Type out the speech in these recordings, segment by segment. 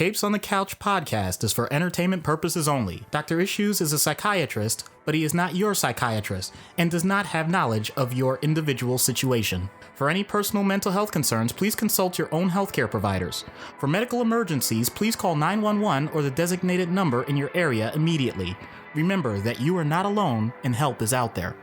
Capes on the Couch podcast is for entertainment purposes only. Dr. Issues is a psychiatrist, but he is not your psychiatrist and does not have knowledge of your individual situation. For any personal mental health concerns, please consult your own healthcare providers. For medical emergencies, please call 911 or the designated number in your area immediately. Remember that you are not alone and help is out there.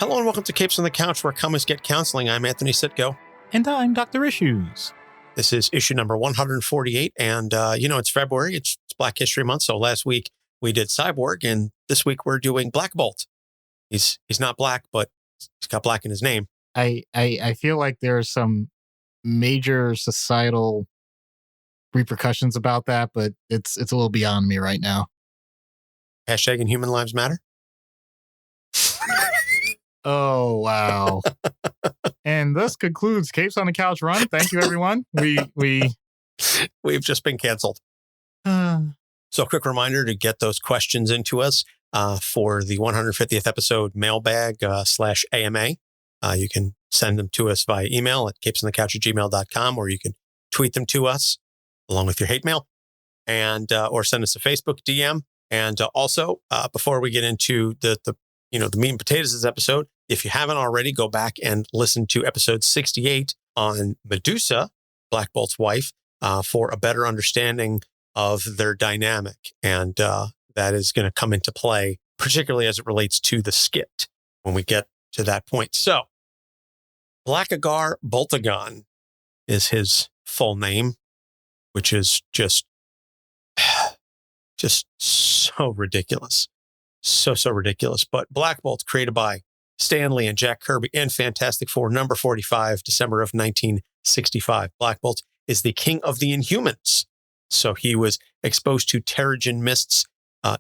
Hello and welcome to Capes on the Couch, where comics get counseling. I'm Anthony Sitko. And I'm Dr. Issues. This is issue number 148, and it's February. It's Black History Month, so last week we did Cyborg, and this week we're doing Black Bolt. He's not black, but he's got black in his name. I feel like there's some major societal repercussions about that, but it's a little beyond me right now. Hashtag Inhuman Lives Matter. Oh, wow. And this concludes Capes on the Couch run. Thank you, everyone. We've just been canceled. So a quick reminder to get those questions into us for the 150th episode mailbag /AMA. You can send them to us via email at capesonthecouch@gmail.com, or you can tweet them to us along with your hate mail, and or send us a Facebook DM. And also, before we get into the meat and potatoes of this episode, if you haven't already, go back and listen to episode 68 on Medusa, Black Bolt's wife, for a better understanding of their dynamic. And that is going to come into play, particularly as it relates to the skit when we get to that point. So, Blackagar Boltagon is his full name, which is just so ridiculous. So ridiculous. But Black Bolt, created by Stan Lee and Jack Kirby and Fantastic Four, number 45, December of 1965. Black Bolt is the king of the Inhumans. So he was exposed to Terrigen Mists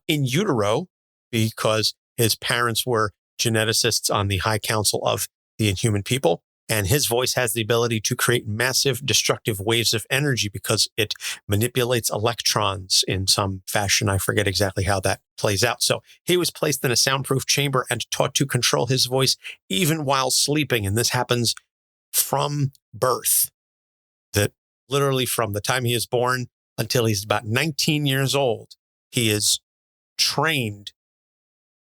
in utero because his parents were geneticists on the High Council of the Inhuman people. And his voice has the ability to create massive destructive waves of energy because it manipulates electrons in some fashion. I forget exactly how that plays out. So he was placed in a soundproof chamber and taught to control his voice even while sleeping. And this happens from birth. That literally from the time he is born until he's about 19 years old, he is trained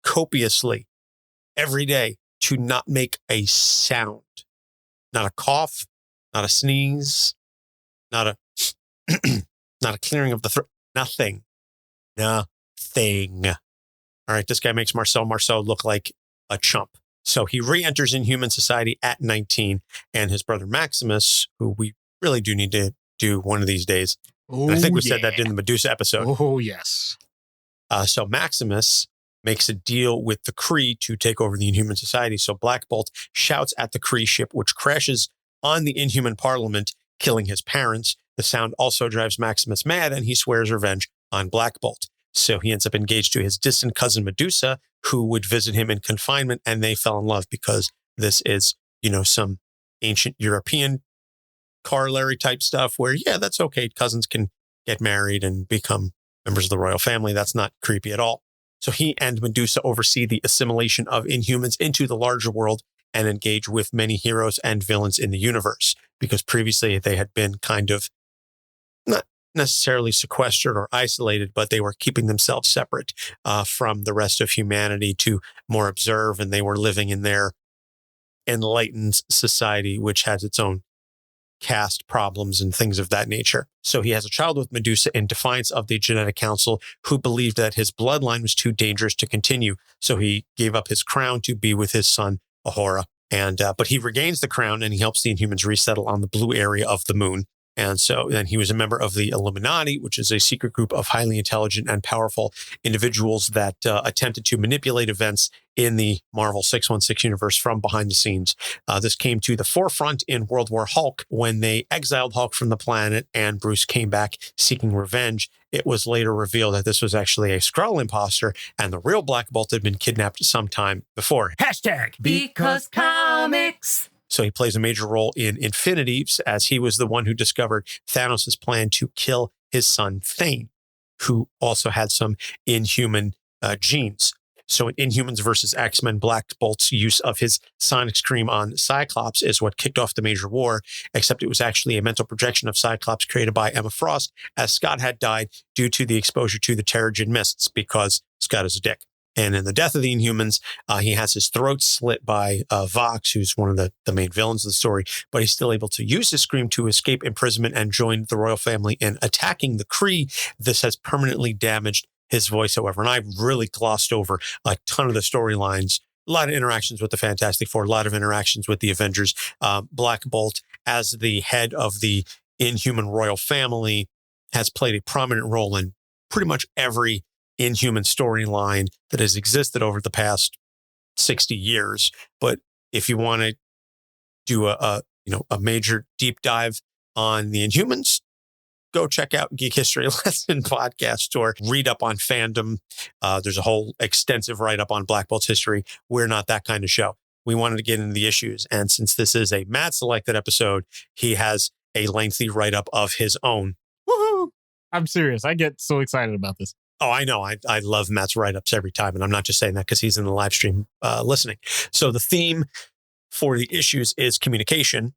copiously every day to not make a sound. Not a cough, not a sneeze, not a clearing of the throat, nothing. All right, this guy makes Marcel look like a chump. So he re-enters Inhuman society at 19, and his brother Maximus, who we really do need to do one of these days. I think we said that in the Medusa episode. Oh, yes. So Maximus makes a deal with the Kree to take over the Inhuman society. So Black Bolt shouts at the Kree ship, which crashes on the Inhuman parliament, killing his parents. The sound also drives Maximus mad, and he swears revenge on Black Bolt. So he ends up engaged to his distant cousin Medusa, who would visit him in confinement, and they fell in love because this is, some ancient European corollary type stuff where, yeah, that's okay. Cousins can get married and become members of the royal family. That's not creepy at all. So he and Medusa oversee the assimilation of Inhumans into the larger world and engage with many heroes and villains in the universe, because previously they had been kind of not necessarily sequestered or isolated, but they were keeping themselves separate from the rest of humanity to more observe, and they were living in their enlightened society, which has its own caste problems and things of that nature. So he has a child with Medusa in defiance of the genetic council, who believed that his bloodline was too dangerous to continue. So he gave up his crown to be with his son, Ahura. But he regains the crown, and he helps the Inhumans resettle on the blue area of the moon. And so then he was a member of the Illuminati, which is a secret group of highly intelligent and powerful individuals that attempted to manipulate events in the Marvel 616 universe from behind the scenes. This came to the forefront in World War Hulk when they exiled Hulk from the planet and Bruce came back seeking revenge. It was later revealed that this was actually a Skrull imposter, and the real Black Bolt had been kidnapped sometime before. Hashtag because comics. So he plays a major role in Infinity, as he was the one who discovered Thanos' plan to kill his son Thane, who also had some Inhuman genes. So in Inhumans versus X-Men, Black Bolt's use of his sonic scream on Cyclops is what kicked off the major war, except it was actually a mental projection of Cyclops created by Emma Frost, as Scott had died due to the exposure to the Terrigen Mists, because Scott is a dick. And in the death of the Inhumans, he has his throat slit by Vox, who's one of the main villains of the story, but he's still able to use his scream to escape imprisonment and join the royal family in attacking the Kree. This has permanently damaged his voice, however, and I really glossed over a ton of the storylines. A lot of interactions with the Fantastic Four, a lot of interactions with the Avengers. Black Bolt, as the head of the Inhuman royal family, has played a prominent role in pretty much every Inhuman storyline that has existed over the past 60 years. But if you want to do a major deep dive on the Inhumans, go check out Geek History Lesson podcast or read up on fandom. There's a whole extensive write-up on Black Bolt's history. We're not that kind of show. We wanted to get into the issues. And since this is a Matt selected episode, he has a lengthy write-up of his own. Woohoo! I'm serious. I get so excited about this. Oh, I know. I love Matt's write-ups every time. And I'm not just saying that because he's in the live stream listening. So the theme for the issues is communication.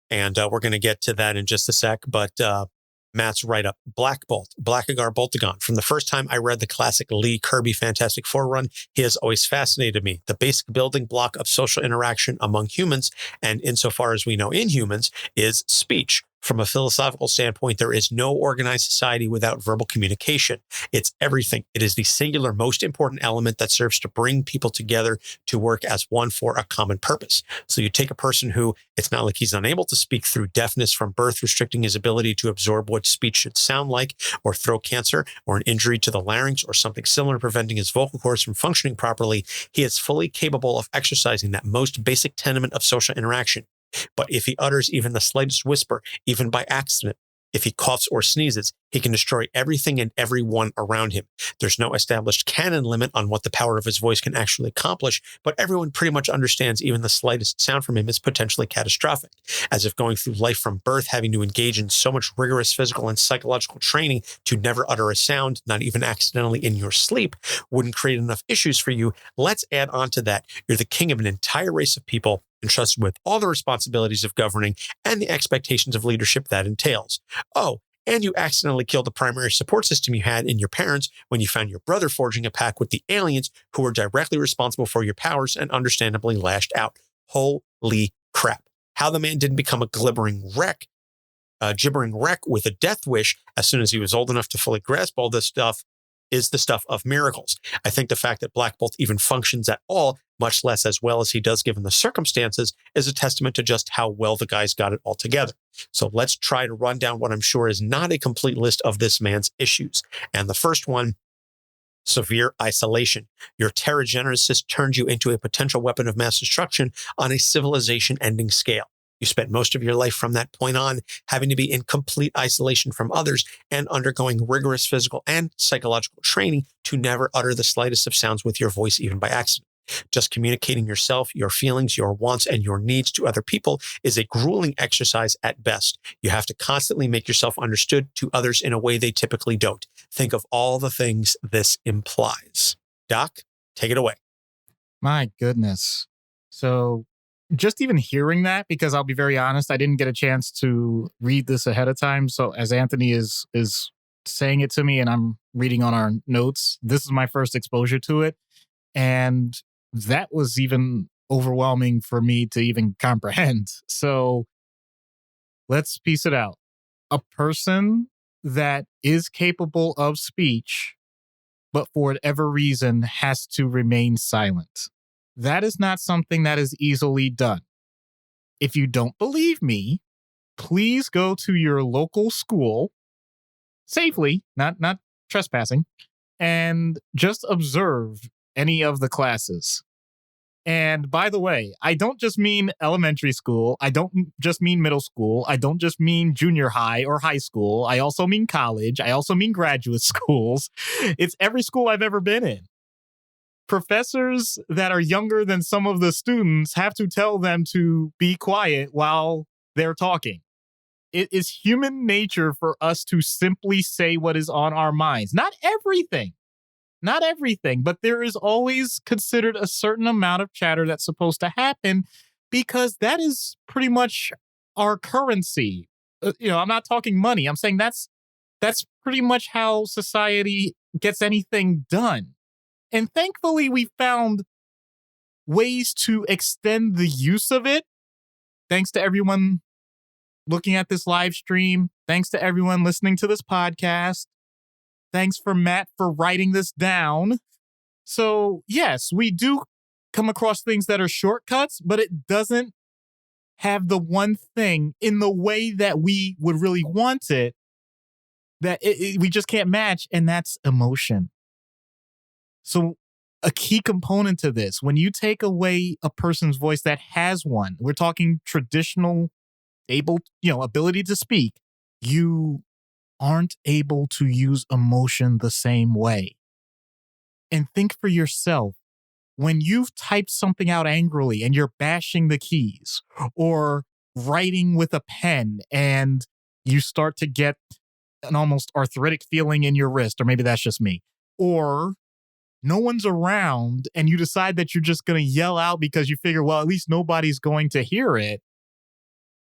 And we're going to get to that in just a sec. But Matt's write-up, Black Bolt, Blackagar Boltagon. From the first time I read the classic Lee Kirby Fantastic Four run, he has always fascinated me. The basic building block of social interaction among humans, and insofar as we know Inhumans, is speech. From a philosophical standpoint, there is no organized society without verbal communication. It's everything. It is the singular most important element that serves to bring people together to work as one for a common purpose. So you take a person who, it's not like he's unable to speak through deafness from birth, restricting his ability to absorb what speech should sound like, or throat cancer, or an injury to the larynx, or something similar preventing his vocal cords from functioning properly. He is fully capable of exercising that most basic tenement of social interaction. But if he utters even the slightest whisper, even by accident, if he coughs or sneezes, he can destroy everything and everyone around him. There's no established canon limit on what the power of his voice can actually accomplish, but everyone pretty much understands even the slightest sound from him is potentially catastrophic, as if going through life from birth having to engage in so much rigorous physical and psychological training to never utter a sound, not even accidentally in your sleep, wouldn't create enough issues for you. Let's add on to that. You're the king of an entire race of people, entrusted with all the responsibilities of governing and the expectations of leadership that entails. Oh, and you accidentally killed the primary support system you had in your parents when you found your brother forging a pact with the aliens who were directly responsible for your powers and understandably lashed out. Holy crap. How the man didn't become a gibbering wreck with a death wish as soon as he was old enough to fully grasp all this stuff is the stuff of miracles. I think the fact that Black Bolt even functions at all, much less as well as he does given the circumstances, is a testament to just how well the guy's got it all together. So let's try to run down what I'm sure is not a complete list of this man's issues. And the first one, severe isolation. Your Terrigenesis turned you into a potential weapon of mass destruction on a civilization-ending scale. You spent most of your life from that point on having to be in complete isolation from others and undergoing rigorous physical and psychological training to never utter the slightest of sounds with your voice, even by accident. Just communicating yourself, your feelings, your wants, and your needs to other people is a grueling exercise at best. You have to constantly make yourself understood to others in a way they typically don't. Think of all the things this implies. Doc, take it away. My goodness. So just even hearing that, because I'll be very honest, I didn't get a chance to read this ahead of time. So as Anthony is saying it to me and I'm reading on our notes, this is my first exposure to it. And that was even overwhelming for me to even comprehend. So let's piece it out. A person that is capable of speech, but for whatever reason has to remain silent. That is not something that is easily done. If you don't believe me, please go to your local school safely, not trespassing, and just observe any of the classes. And by the way, I don't just mean elementary school. I don't just mean middle school. I don't just mean junior high or high school. I also mean college. I also mean graduate schools. It's every school I've ever been in. Professors that are younger than some of the students have to tell them to be quiet while they're talking. It is human nature for us to simply say what is on our minds. Not everything. Not everything, but there is always considered a certain amount of chatter that's supposed to happen because that is pretty much our currency. I'm not talking money. I'm saying that's pretty much how society gets anything done. And thankfully, we found ways to extend the use of it. Thanks to everyone looking at this live stream. Thanks to everyone listening to this podcast. Thanks for Matt for writing this down. So, yes, we do come across things that are shortcuts, but it doesn't have the one thing in the way that we would really want it that we just can't match, and that's emotion. So a key component to this, when you take away a person's voice that has one, we're talking traditional ability to speak, you aren't able to use emotion the same way. And think for yourself, when you've typed something out angrily and you're bashing the keys or writing with a pen and you start to get an almost arthritic feeling in your wrist, or maybe that's just me, or no one's around and you decide that you're just going to yell out because you figure, well, at least nobody's going to hear it.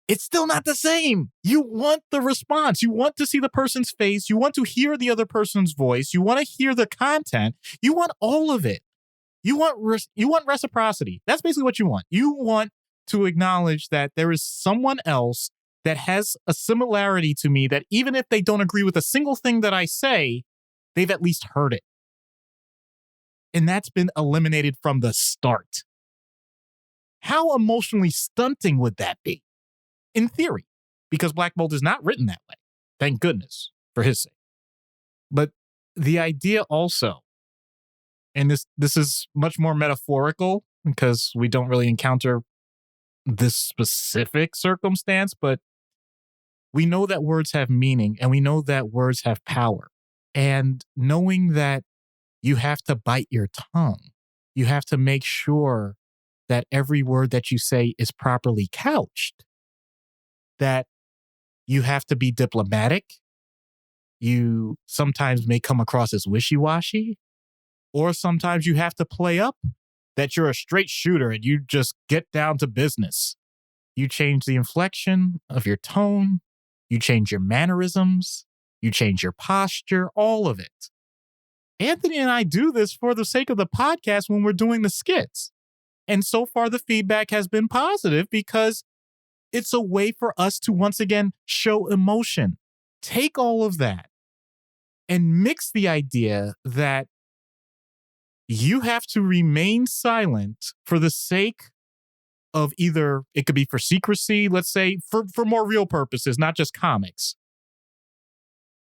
It's still not the same. You want the response. You want to see the person's face. You want to hear the other person's voice. You want to hear the content. You want all of it. You want reciprocity. That's basically what you want. You want to acknowledge that there is someone else that has a similarity to me, that even if they don't agree with a single thing that I say, they've at least heard it. And that's been eliminated from the start. How emotionally stunting would that be? In theory, because Black Bolt is not written that way. Thank goodness for his sake. But the idea also, and this is much more metaphorical because we don't really encounter this specific circumstance, but we know that words have meaning and we know that words have power. And knowing that you have to bite your tongue, you have to make sure that every word that you say is properly couched, that you have to be diplomatic. You sometimes may come across as wishy-washy, or sometimes you have to play up that you're a straight shooter and you just get down to business. You change the inflection of your tone, you change your mannerisms, you change your posture, all of it. Anthony and I do this for the sake of the podcast when we're doing the skits. And so far the feedback has been positive because it's a way for us to once again show emotion. Take all of that and mix the idea that you have to remain silent for the sake of either, it could be for secrecy, let's say, for more real purposes, not just comics,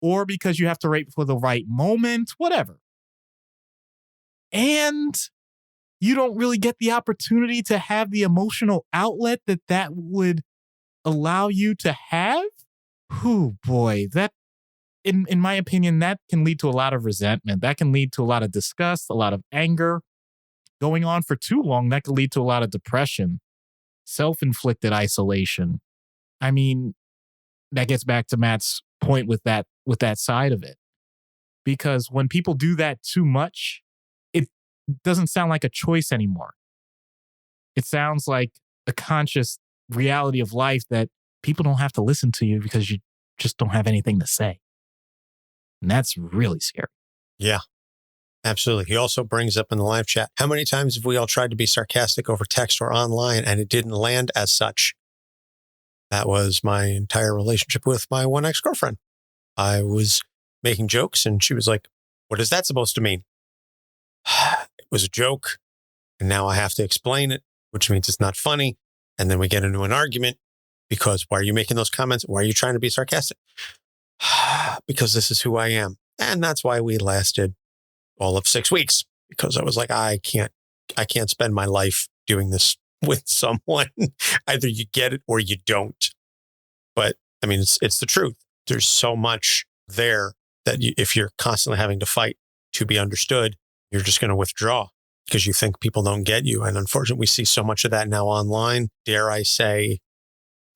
or because you have to wait for the right moment, whatever. And you don't really get the opportunity to have the emotional outlet that would allow you to have. Oh boy, that, in my opinion, that can lead to a lot of resentment. That can lead to a lot of disgust, a lot of anger. Going on for too long, that could lead to a lot of depression, self-inflicted isolation. I mean, that gets back to Matt's point with that side of it. Because when people do that too much, it doesn't sound like a choice anymore. It sounds like a conscious reality of life that people don't have to listen to you because you just don't have anything to say. And that's really scary. Yeah, absolutely. He also brings up in the live chat, how many times have we all tried to be sarcastic over text or online and it didn't land as such? That was my entire relationship with my one ex-girlfriend. I was making jokes and she was like, what is that supposed to mean? It was a joke. And now I have to explain it, which means it's not funny. And then we get into an argument because why are you making those comments? Why are you trying to be sarcastic? Because this is who I am. And that's why we lasted all of 6 weeks, because I was like, I can't spend my life doing this with someone. Either you get it or you don't. But I mean, it's the truth. There's so much there that if you're constantly having to fight to be understood, you're just going to withdraw because you think people don't get you. And unfortunately, we see so much of that now online. Dare I say,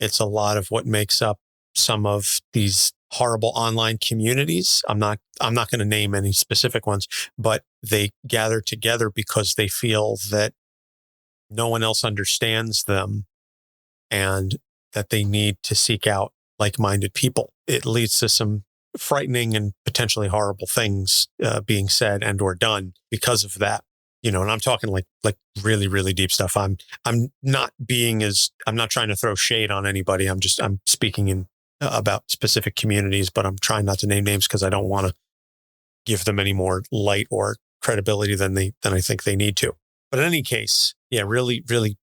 it's a lot of what makes up some of these horrible online communities. I'm not going to name any specific ones, but they gather together because they feel that no one else understands them and that they need to seek out like-minded people. It leads to some frightening and potentially horrible things being said and or done because of that. And I'm talking like really, really deep stuff. I'm not trying to throw shade on anybody. I'm speaking about specific communities, but I'm trying not to name names because I don't want to give them any more light or credibility than I think they need to. But in any case, yeah, really, really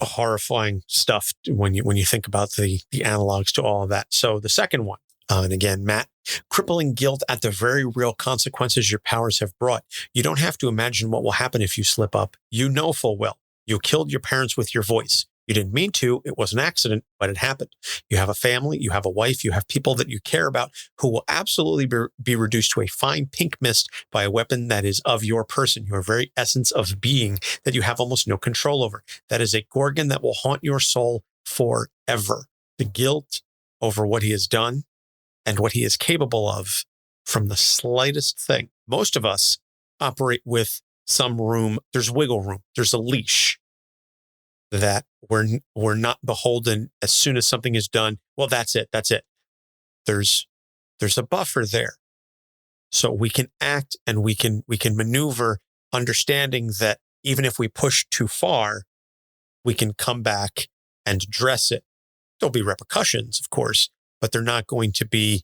horrifying stuff when you think about the analogs to all of that. So the second one, and again, Matt, crippling guilt at the very real consequences your powers have brought. You don't have to imagine what will happen if you slip up. You know full well. You killed your parents with your voice. You didn't mean to. It was an accident, but it happened. You have a family. You have a wife. You have people that you care about who will absolutely be reduced to a fine pink mist by a weapon that is of your person, your very essence of being that you have almost no control over. That is a gorgon that will haunt your soul forever. The guilt over what he has done and what he is capable of from the slightest thing. Most of us operate with some room. There's wiggle room. There's a leash that we're not beholden as soon as something is done. Well, that's it. There's a buffer there. So we can act and we can maneuver, understanding that even if we push too far, we can come back and address it. There'll be repercussions, of course, but they're not going to be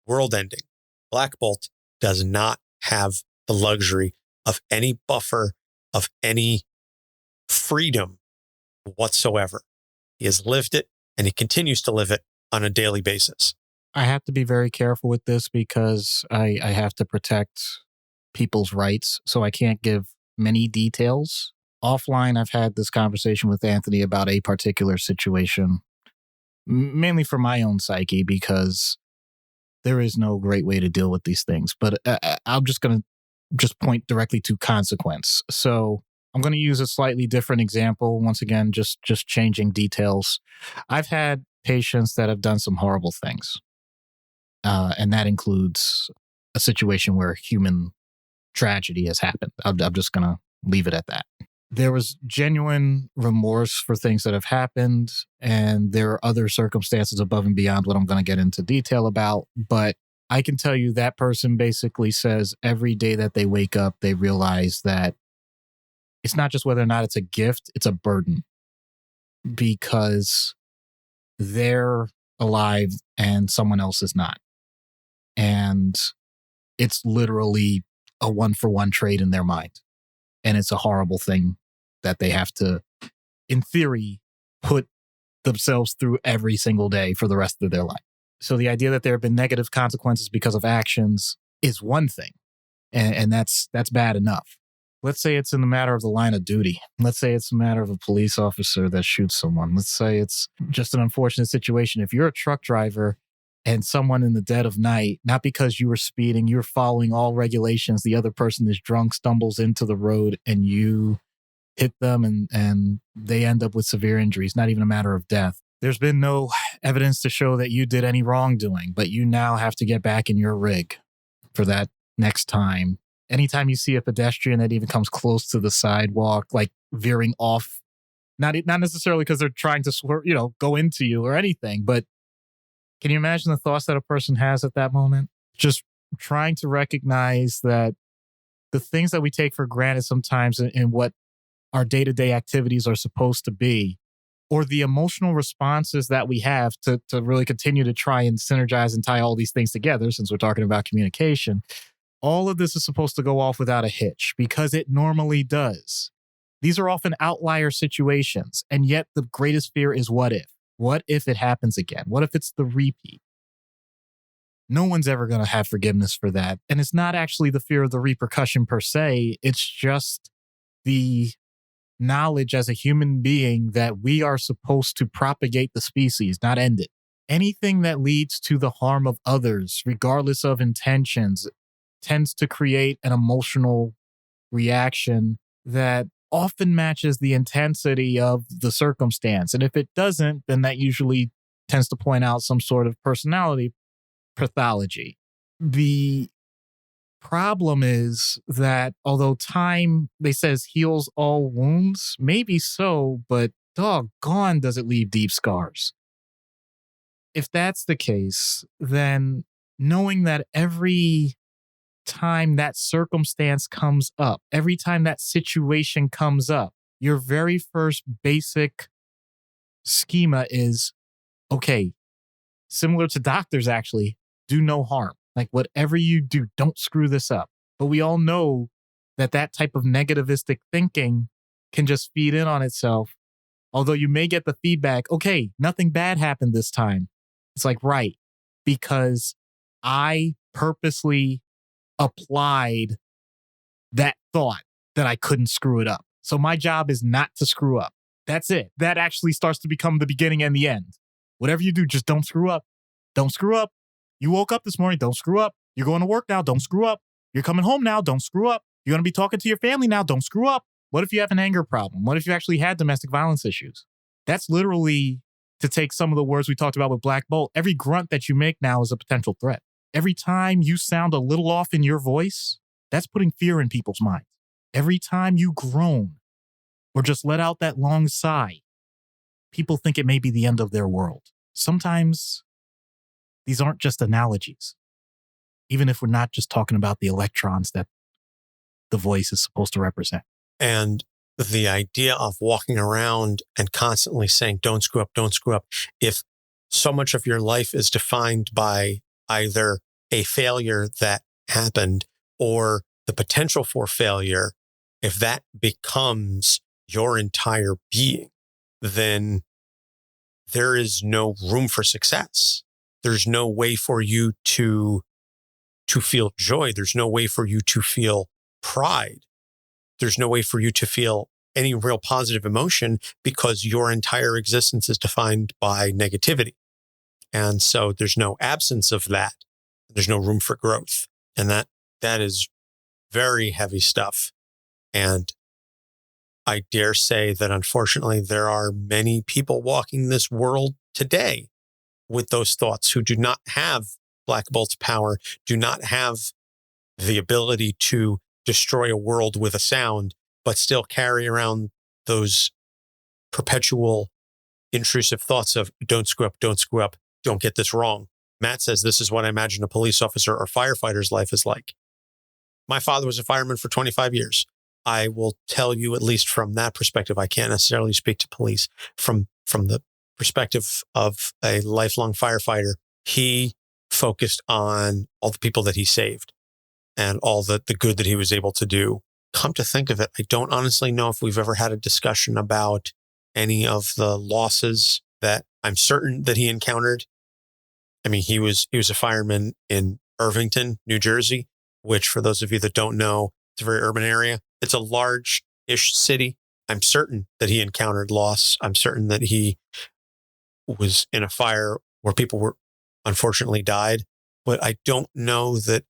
world ending. Black Bolt does not have the luxury of any buffer, of any freedom whatsoever. He has lived it and he continues to live it on a daily basis. I have to be very careful with this because I have to protect people's rights. So I can't give many details. Offline, I've had this conversation with Anthony about a particular situation, mainly for my own psyche, because there is no great way to deal with these things. But I'm just going to point directly to consequence. So I'm going to use a slightly different example. Once again, just changing details. I've had patients that have done some horrible things. And that includes a situation where human tragedy has happened. I'm just going to leave it at that. There was genuine remorse for things that have happened, and there are other circumstances above and beyond what I'm going to get into detail about. But I can tell you that person basically says every day that they wake up, they realize that it's not just whether or not it's a gift, it's a burden, because they're alive and someone else is not. And it's literally a 1-for-1 trade in their mind. And it's a horrible thing that they have to, in theory, put themselves through every single day for the rest of their life. So the idea that there have been negative consequences because of actions is one thing. And that's bad enough. Let's say it's in the matter of the line of duty. Let's say it's a matter of a police officer that shoots someone. Let's say it's just an unfortunate situation. If you're a truck driver and someone in the dead of night, not because you were speeding, you're following all regulations, the other person is drunk, stumbles into the road, and you hit them and they end up with severe injuries, not even a matter of death. There's been no evidence to show that you did any wrongdoing, but you now have to get back in your rig for that next time. Anytime you see a pedestrian that even comes close to the sidewalk, like veering off, not necessarily because they're trying to go into you or anything, but can you imagine the thoughts that a person has at that moment? Just trying to recognize that the things that we take for granted sometimes in what our day-to-day activities are supposed to be, or the emotional responses that we have to really continue to try and synergize and tie all these things together, since we're talking about communication, all of this is supposed to go off without a hitch because it normally does. These are often outlier situations, and yet the greatest fear is what if? What if it happens again? What if it's the repeat? No one's ever going to have forgiveness for that. And it's not actually the fear of the repercussion per se. It's just the knowledge as a human being that we are supposed to propagate the species, not end it. Anything that leads to the harm of others, regardless of intentions, tends to create an emotional reaction that often matches the intensity of the circumstance. And if it doesn't, then that usually tends to point out some sort of personality pathology. The problem is that although time, they says, heals all wounds, maybe so, but doggone does it leave deep scars. If that's the case, then knowing that every time that circumstance comes up, every time that situation comes up, your very first basic schema is, okay, similar to doctors actually, do no harm. Like whatever you do, don't screw this up. But we all know that that type of negativistic thinking can just feed in on itself. Although you may get the feedback, okay, nothing bad happened this time. It's like, right, because I purposely applied that thought that I couldn't screw it up. So my job is not to screw up. That's it. That actually starts to become the beginning and the end. Whatever you do, just don't screw up. Don't screw up. You woke up this morning, don't screw up. You're going to work now, don't screw up. You're coming home now, don't screw up. You're going to be talking to your family now, don't screw up. What if you have an anger problem? What if you actually had domestic violence issues? That's literally, to take some of the words we talked about with Black Bolt, every grunt that you make now is a potential threat. Every time you sound a little off in your voice, that's putting fear in people's minds. Every time you groan or just let out that long sigh, people think it may be the end of their world. Sometimes these aren't just analogies, even if we're not just talking about the electrons that the voice is supposed to represent. And the idea of walking around and constantly saying, don't screw up, don't screw up. If so much of your life is defined by either a failure that happened or the potential for failure, if that becomes your entire being, then there is no room for success. There's no way for you to feel joy. There's no way for you to feel pride. There's no way for you to feel any real positive emotion because your entire existence is defined by negativity. And so there's no absence of that. There's no room for growth. And that is very heavy stuff. And I dare say that unfortunately there are many people walking this world today with those thoughts who do not have Black Bolt's power, do not have the ability to destroy a world with a sound, but still carry around those perpetual intrusive thoughts of don't screw up, don't get this wrong. Matt says, this is what I imagine a police officer or firefighter's life is like. My father was a fireman for 25 years. I will tell you, at least from that perspective, I can't necessarily speak to police. From the perspective of a lifelong firefighter, he focused on all the people that he saved and all the good that he was able to do. Come to think of it, I don't honestly know if we've ever had a discussion about any of the losses that I'm certain that he encountered. I mean, he was a fireman in Irvington, New Jersey, which for those of you that don't know, it's a very urban area. It's a large-ish city. I'm certain that he encountered loss. I'm certain that he was in a fire where people were unfortunately died. But I don't know that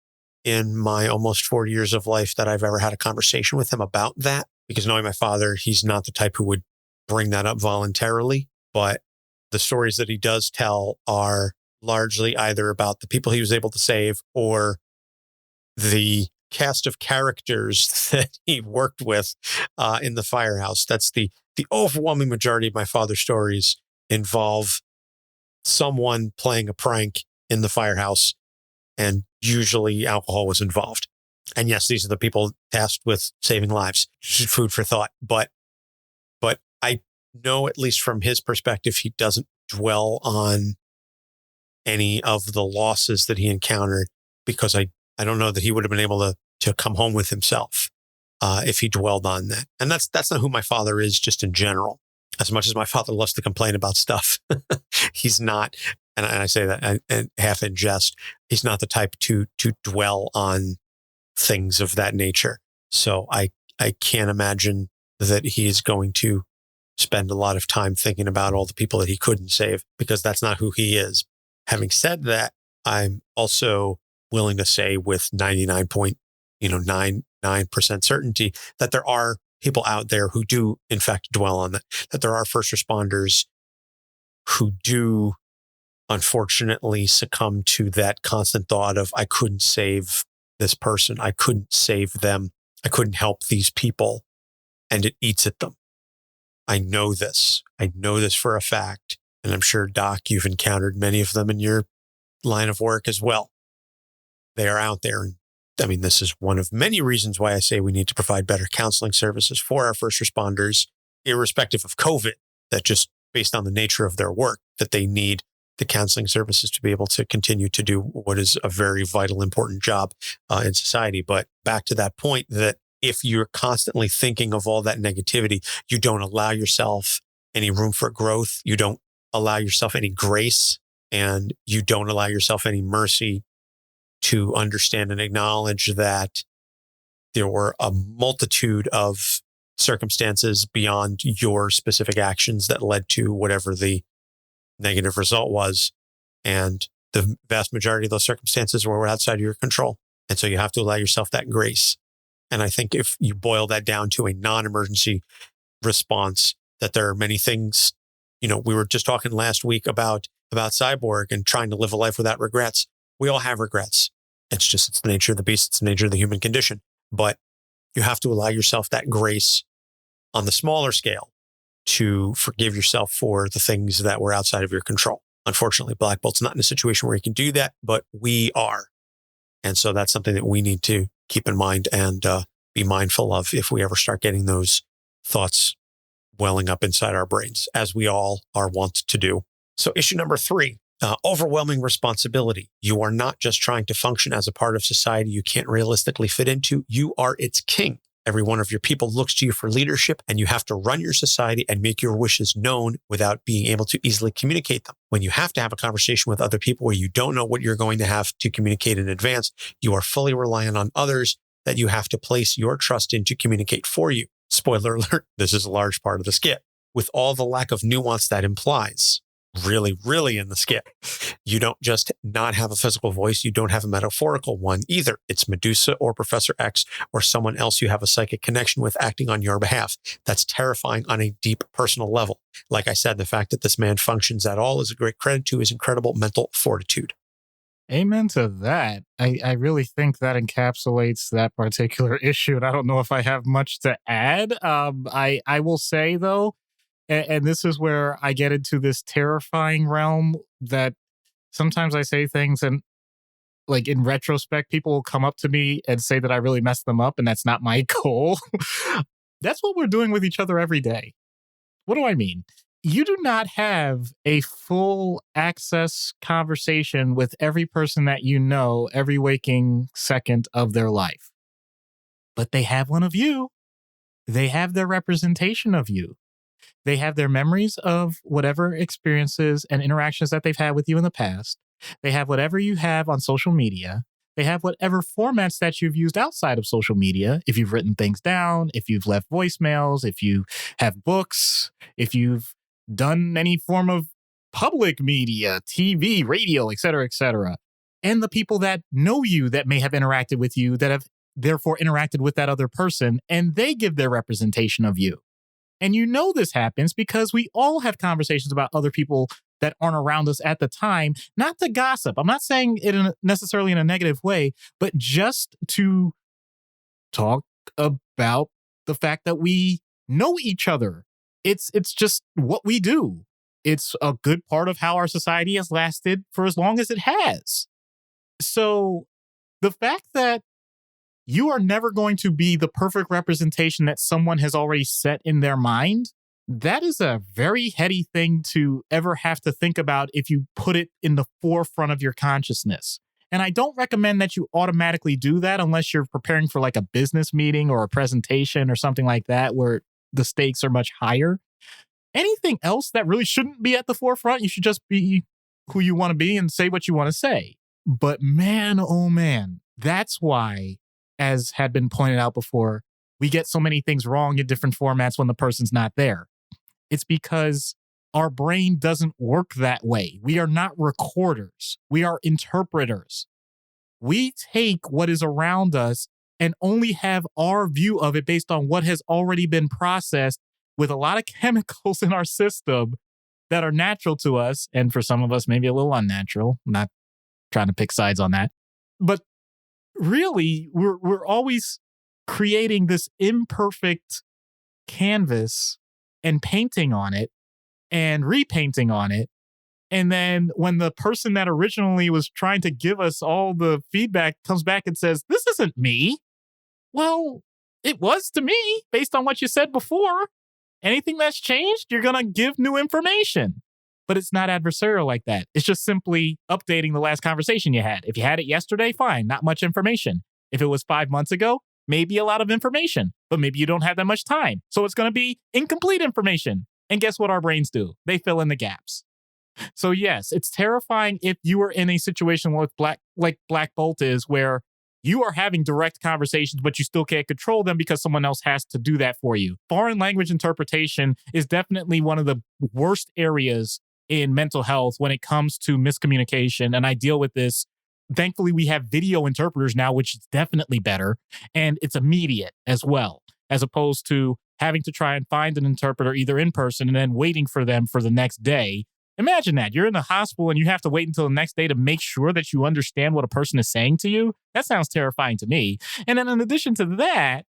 in my almost 40 years of life that I've ever had a conversation with him about that, because knowing my father, he's not the type who would bring that up voluntarily. But the stories that he does tell are largely either about the people he was able to save or the cast of characters that he worked with in the firehouse. That's the overwhelming majority of my father's stories involve someone playing a prank in the firehouse, and usually alcohol was involved. And yes, these are the people tasked with saving lives. Food for thought. But I know, at least from his perspective, he doesn't dwell on any of the losses that he encountered, because I don't know that he would have been able to come home with himself if he dwelled on that. And that's not who my father is, just in general. As much as my father loves to complain about stuff, he's not, and I say that and half in jest, he's not the type to dwell on things of that nature. So I can't imagine that he is going to spend a lot of time thinking about all the people that he couldn't save, because that's not who he is. Having said that, I'm also willing to say with 99.99% certainty that there are people out there who do, in fact, dwell on that there are first responders who do unfortunately succumb to that constant thought of, I couldn't save this person. I couldn't save them. I couldn't help these people. And it eats at them. I know this. I know this for a fact. And I'm sure, Doc, you've encountered many of them in your line of work as well. They are out there. And I mean, this is one of many reasons why I say we need to provide better counseling services for our first responders, irrespective of COVID, that just based on the nature of their work, that they need the counseling services to be able to continue to do what is a very vital, important job in society. But back to that point, that if you're constantly thinking of all that negativity, you don't allow yourself any room for growth. You don't allow yourself any grace, and you don't allow yourself any mercy to understand and acknowledge that there were a multitude of circumstances beyond your specific actions that led to whatever the negative result was. And the vast majority of those circumstances were outside of your control. And so you have to allow yourself that grace. And I think if you boil that down to a non-emergency response, that there are many things, we were just talking last week about Cyborg and trying to live a life without regrets. We all have regrets. It's the nature of the beast. It's the nature of the human condition. But you have to allow yourself that grace on the smaller scale to forgive yourself for the things that were outside of your control. Unfortunately, Black Bolt's not in a situation where he can do that, but we are. And so that's something that we need to keep in mind and be mindful of if we ever start getting those thoughts welling up inside our brains, as we all are wont to do. So issue number 3, overwhelming responsibility. You are not just trying to function as a part of society you can't realistically fit into. You are its king. Every one of your people looks to you for leadership, and you have to run your society and make your wishes known without being able to easily communicate them. When you have to have a conversation with other people where you don't know what you're going to have to communicate in advance, you are fully reliant on others that you have to place your trust in to communicate for you. Spoiler alert, this is a large part of the skit, with all the lack of nuance that implies. Really in the skit. You don't just not have a physical voice. You don't have a metaphorical one either. It's Medusa or Professor X or someone else you have a psychic connection with acting on your behalf. That's terrifying on a deep personal level. Like I said, the fact that this man functions at all is a great credit to his incredible mental fortitude. Amen to that. I really think that encapsulates that particular issue. And I don't know if I have much to add. I will say, though, and this is where I get into this terrifying realm that sometimes I say things and, like, in retrospect, people will come up to me and say that I really messed them up, and that's not my goal. That's what we're doing with each other every day. What do I mean? You do not have a full access conversation with every person that you know every waking second of their life. But they have one of you. They have their representation of you. They have their memories of whatever experiences and interactions that they've had with you in the past. They have whatever you have on social media. They have whatever formats that you've used outside of social media. If you've written things down, if you've left voicemails, if you have books, if you've done any form of public media, TV, radio, et cetera, and the people that know you that may have interacted with you that have therefore interacted with that other person, and they give their representation of you. And you know this happens because we all have conversations about other people that aren't around us at the time, not to gossip. I'm not saying it necessarily in a negative way, but just to talk about the fact that we know each other. It's just what we do. It's a good part of how our society has lasted for as long as it has. So the fact that you are never going to be the perfect representation that someone has already set in their mind, that is a very heady thing to ever have to think about if you put it in the forefront of your consciousness. And I don't recommend that you automatically do that unless you're preparing for like a business meeting or a presentation or something like that where the stakes are much higher. Anything else that really shouldn't be at the forefront, you should just be who you want to be and say what you want to say. But man, oh man, that's why, as had been pointed out before, we get so many things wrong in different formats when the person's not there. It's because our brain doesn't work that way. We are not recorders. We are interpreters. We take what is around us and only have our view of it based on what has already been processed with a lot of chemicals in our system that are natural to us, and for some of us, maybe a little unnatural. I'm not trying to pick sides on that. But really, we're always creating this imperfect canvas and painting on it and repainting on it. And then when the person that originally was trying to give us all the feedback comes back and says, this isn't me. Well, it was to me based on what you said before. Anything that's changed, you're going to give new information. But it's not adversarial like that. It's just simply updating the last conversation you had. If you had it yesterday, fine, not much information. If it was 5 months ago, maybe a lot of information, but maybe you don't have that much time. So it's going to be incomplete information. And guess what our brains do? They fill in the gaps. So yes, it's terrifying if you are in a situation with Black Bolt is, where you are having direct conversations, but you still can't control them because someone else has to do that for you. Foreign language interpretation is definitely one of the worst areas in mental health when it comes to miscommunication. And I deal with this. Thankfully, we have video interpreters now, which is definitely better. And it's immediate as well, as opposed to having to try and find an interpreter either in person and then waiting for them for the next day. Imagine that. You're in the hospital and you have to wait until the next day to make sure that you understand what a person is saying to you. That sounds terrifying to me. And then in addition to that,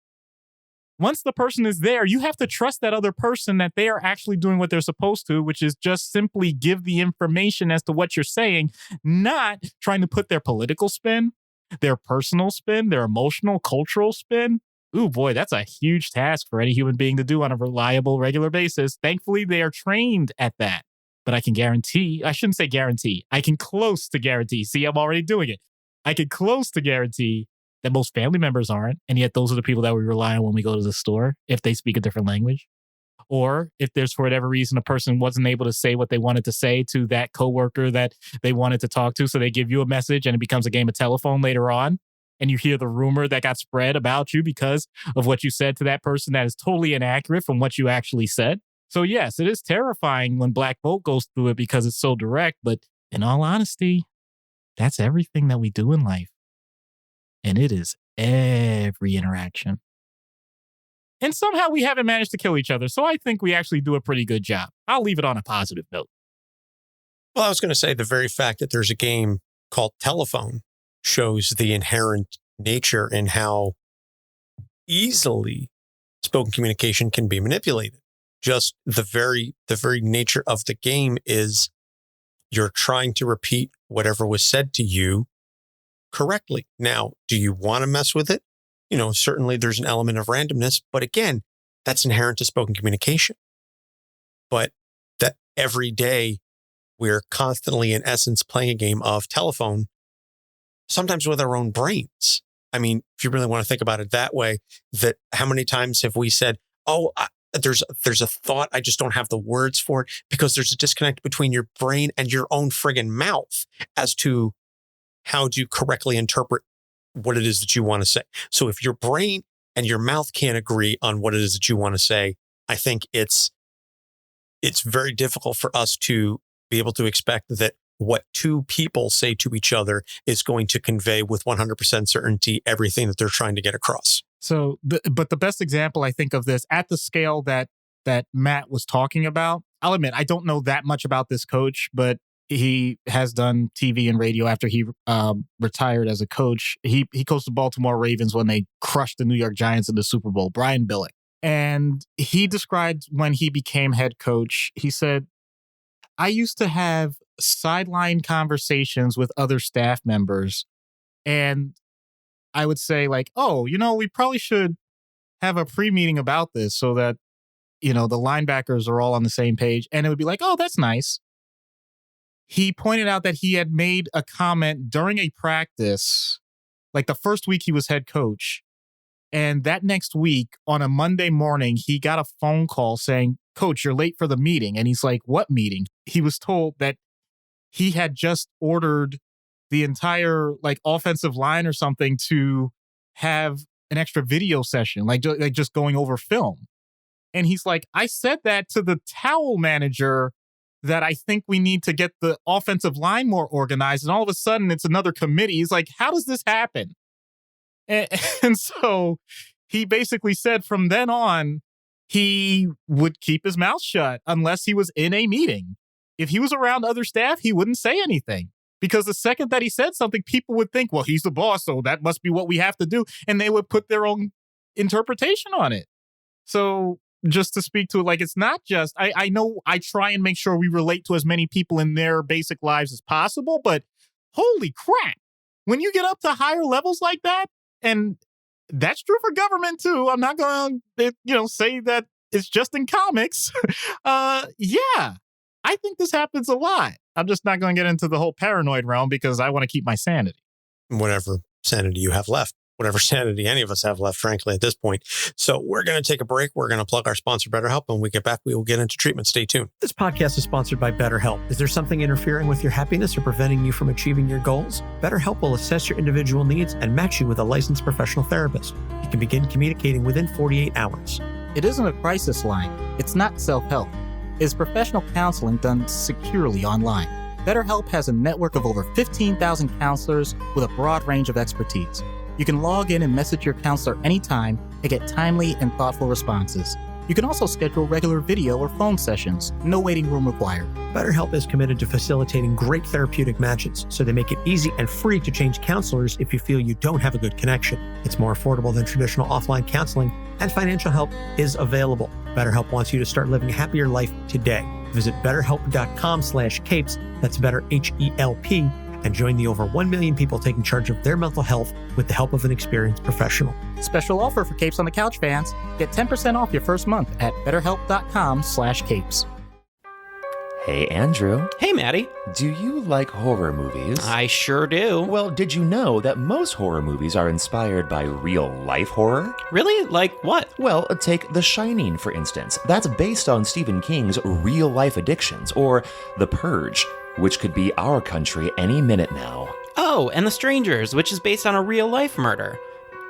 once the person is there, you have to trust that other person that they are actually doing what they're supposed to, which is just simply give the information as to what you're saying, not trying to put their political spin, their personal spin, their emotional, cultural spin. Ooh, boy, that's a huge task for any human being to do on a reliable, regular basis. Thankfully, they are trained at that. But I can guarantee, I shouldn't say guarantee, I can close to guarantee. See, I'm already doing it. I can close to guarantee that most family members aren't. And yet those are the people that we rely on when we go to the store, if they speak a different language. Or if there's, for whatever reason, a person wasn't able to say what they wanted to say to that coworker that they wanted to talk to. So they give you a message and it becomes a game of telephone later on. And you hear the rumor that got spread about you because of what you said to that person that is totally inaccurate from what you actually said. So yes, it is terrifying when Black Bolt goes through it because it's so direct. But in all honesty, that's everything that we do in life. And it is every interaction. And somehow we haven't managed to kill each other. So I think we actually do a pretty good job. I'll leave it on a positive note. Well, I was going to say the very fact that there's a game called Telephone shows the inherent nature in how easily spoken communication can be manipulated. Just the very nature of the game is you're trying to repeat whatever was said to you correctly. Now, do you want to mess with it? You know, certainly there's an element of randomness, but again, that's inherent to spoken communication. But that every day we're constantly, in essence, playing a game of telephone, sometimes with our own brains. I mean, if you really want to think about it that way, that how many times have we said, there's a thought, I just don't have the words for it, because there's a disconnect between your brain and your own friggin' mouth as to how do you correctly interpret what it is that you want to say. So if your brain and your mouth can't agree on what it is that you want to say, I think it's very difficult for us to be able to expect that what two people say to each other is going to convey with 100% certainty everything that they're trying to get across. So, but the best example I think of this at the scale that Matt was talking about, I'll admit, I don't know that much about this coach, but he has done TV and radio after he retired as a coach. He coached the Baltimore Ravens when they crushed the New York Giants in the Super Bowl, Brian Billick. And he described when he became head coach, he said, I used to have sideline conversations with other staff members. And I would say like, oh, we probably should have a pre-meeting about this so that, the linebackers are all on the same page. And it would be like, oh, that's nice. He pointed out that he had made a comment during a practice, like the first week he was head coach. And that next week on a Monday morning, he got a phone call saying, Coach, you're late for the meeting. And he's like, what meeting? He was told that he had just ordered the entire offensive line or something to have an extra video session, like just going over film. And he's like, I said that to the towel manager that I think we need to get the offensive line more organized. And all of a sudden it's another committee. He's like, how does this happen? And so he basically said from then on, he would keep his mouth shut unless he was in a meeting. if he was around other staff, he wouldn't say anything. Because the second that he said something, people would think, well, he's the boss, so that must be what we have to do. And they would put their own interpretation on it. So just to speak to it, like, it's not just, I know I try and make sure we relate to as many people in their basic lives as possible, but holy crap, when you get up to higher levels like that, and that's true for government too, I'm not going to, say that it's just in comics. Yeah, I think this happens a lot. I'm just not going to get into the whole paranoid realm because I want to keep my sanity. Whatever sanity you have left. Whatever sanity any of us have left, frankly, at this point. So we're going to take a break. We're going to plug our sponsor, BetterHelp. When we get back, we will get into treatment. Stay tuned. This podcast is sponsored by BetterHelp. Is there something interfering with your happiness or preventing you from achieving your goals? BetterHelp will assess your individual needs and match you with a licensed professional therapist. You can begin communicating within 48 hours. It isn't a crisis line. It's not self-help. It's professional counseling done securely online. BetterHelp has a network of over 15,000 counselors with a broad range of expertise. You can log in and message your counselor anytime and get timely and thoughtful responses. You can also schedule regular video or phone sessions. No waiting room required. BetterHelp is committed to facilitating great therapeutic matches, so they make it easy and free to change counselors if you feel you don't have a good connection. It's more affordable than traditional offline counseling, and financial help is available. BetterHelp wants you to start living a happier life today. Visit betterhelp.com/capes, that's better HELP, and join the over 1 million people taking charge of their mental health with the help of an experienced professional. Special offer for Capes on the Couch fans. Get 10% off your first month at betterhelp.com/capes. Hey, Andrew. Hey, Maddie. Do you like horror movies? I sure do. Well, did you know that most horror movies are inspired by real-life horror? Really? Like what? Well, take The Shining, for instance. That's based on Stephen King's real-life addictions, or The Purge, which could be our country any minute now. Oh, and The Strangers, which is based on a real-life murder.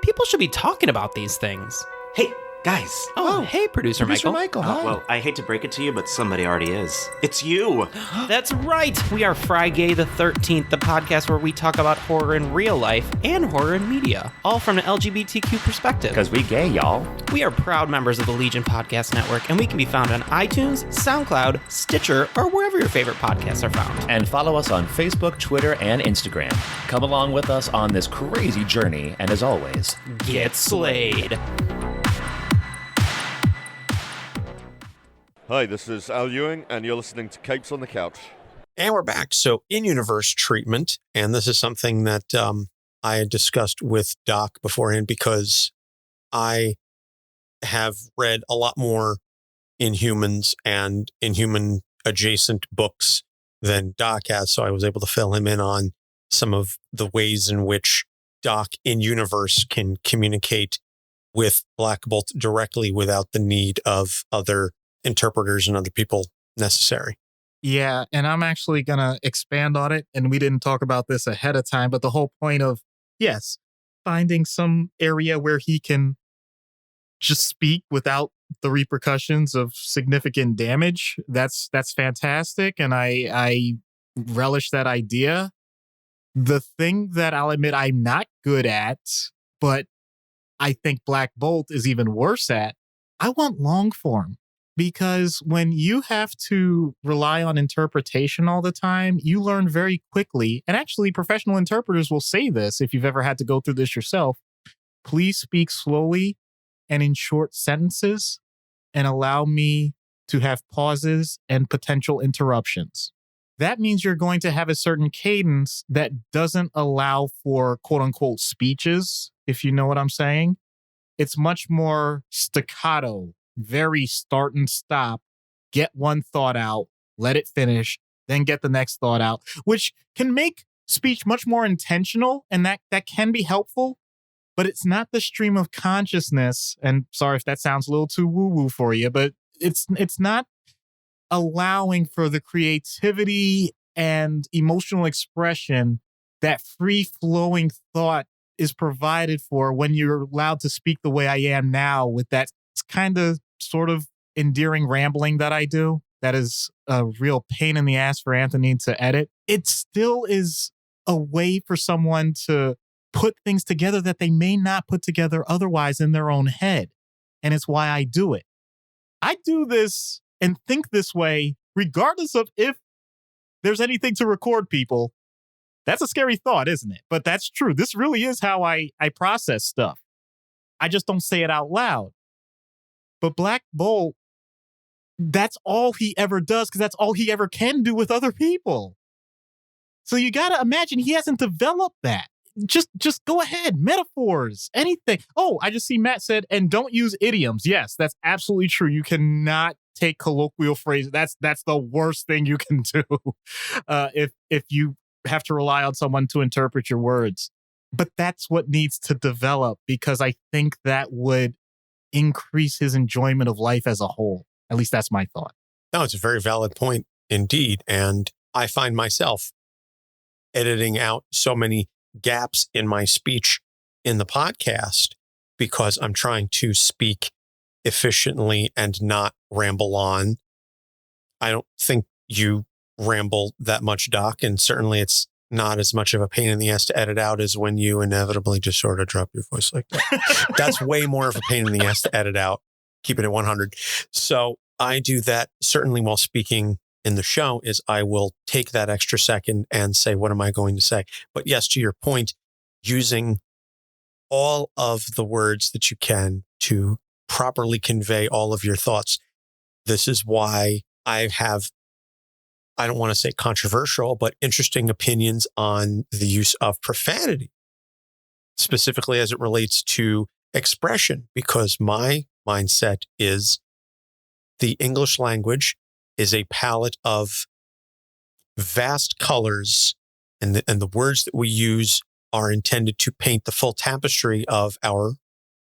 People should be talking about these things. Hey, guys. Oh, hey, Producer Michael. Hi. Well, I hate to break it to you, but somebody already is. It's you. That's right. We are Friday the 13th, the podcast where we talk about horror in real life and horror in media, all from an LGBTQ perspective. Because we gay, y'all. We are proud members of the Legion Podcast Network, and we can be found on iTunes, SoundCloud, Stitcher, or wherever your favorite podcasts are found. And follow us on Facebook, Twitter, and Instagram. Come along with us on this crazy journey, and as always, Get slayed. Hi, this is Al Ewing, and you're listening to Capes on the Couch. And we're back. So in-universe treatment, and this is something that I had discussed with Doc beforehand because I have read a lot more Inhumans and Inhuman adjacent books than Doc has, so I was able to fill him in on some of the ways in which Doc in-universe can communicate with Black Bolt directly without the need of other interpreters and other people necessary. Yeah, and I'm actually going to expand on it. And we didn't talk about this ahead of time, but the whole point of, yes, finding some area where he can just speak without the repercussions of significant damage. That's fantastic. And I relish that idea. The thing that I'll admit I'm not good at, but I think Black Bolt is even worse at, I want long form. Because when you have to rely on interpretation all the time, you learn very quickly. And actually, professional interpreters will say this if you've ever had to go through this yourself. Please speak slowly and in short sentences and allow me to have pauses and potential interruptions. That means you're going to have a certain cadence that doesn't allow for quote unquote speeches, if you know what I'm saying. It's much more staccato. Very start and stop, get one thought out, let it finish, then get the next thought out, which can make speech much more intentional, and that can be helpful, but it's not the stream of consciousness. And sorry if that sounds a little too woo-woo for you, but it's not allowing for the creativity and emotional expression that free-flowing thought is provided for when you're allowed to speak the way I am now with that kind of sort of endearing rambling that I do. That is a real pain in the ass for Anthony to edit. It still is a way for someone to put things together that they may not put together otherwise in their own head. And it's why I do it. I do this and think this way, regardless of if there's anything to record people. That's a scary thought, isn't it? But that's true. This really is how I process stuff. I just don't say it out loud. But Black Bolt, that's all he ever does because that's all he ever can do with other people. So you got to imagine he hasn't developed that. Just go ahead. Metaphors, anything. Oh, I just see Matt said, and don't use idioms. Yes, that's absolutely true. You cannot take colloquial phrases. That's the worst thing you can do if you have to rely on someone to interpret your words. But that's what needs to develop because I think that would increase his enjoyment of life as a whole. At least that's my thought. No, it's a very valid point indeed. And I find myself editing out so many gaps in my speech in the podcast because I'm trying to speak efficiently and not ramble on. I don't think you ramble that much, Doc, and certainly it's not as much of a pain in the ass to edit out as when you inevitably just sort of drop your voice like that. That's way more of a pain in the ass to edit out. Keep it at 100. So I do that certainly while speaking in the show is I will take that extra second and say, what am I going to say? But yes, to your point, using all of the words that you can to properly convey all of your thoughts. This is why I have, I don't want to say controversial, but interesting opinions on the use of profanity, specifically as it relates to expression, because my mindset is the English language is a palette of vast colors, and the words that we use are intended to paint the full tapestry of our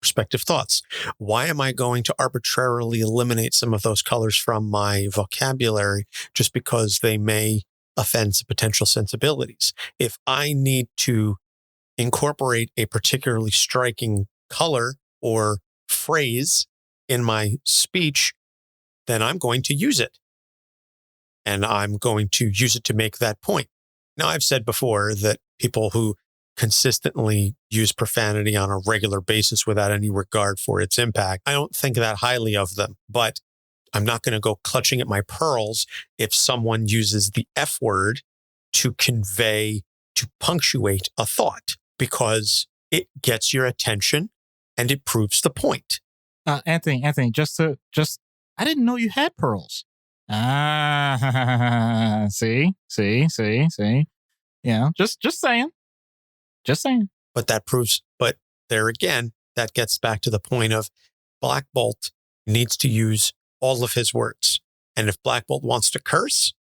respective thoughts. Why am I going to arbitrarily eliminate some of those colors from my vocabulary just because they may offend some potential sensibilities? If I need to incorporate a particularly striking color or phrase in my speech, then I'm going to use it. And I'm going to use it to make that point. Now, I've said before that people who consistently use profanity on a regular basis without any regard for its impact, I don't think that highly of them. But I'm not going to go clutching at my pearls if someone uses the F word to convey, to punctuate a thought, because it gets your attention and it proves the point. Anthony, I didn't know you had pearls. See. Yeah, just saying. But that proves, but there again, that gets back to the point of Black Bolt needs to use all of his words. And if Black Bolt wants to curse,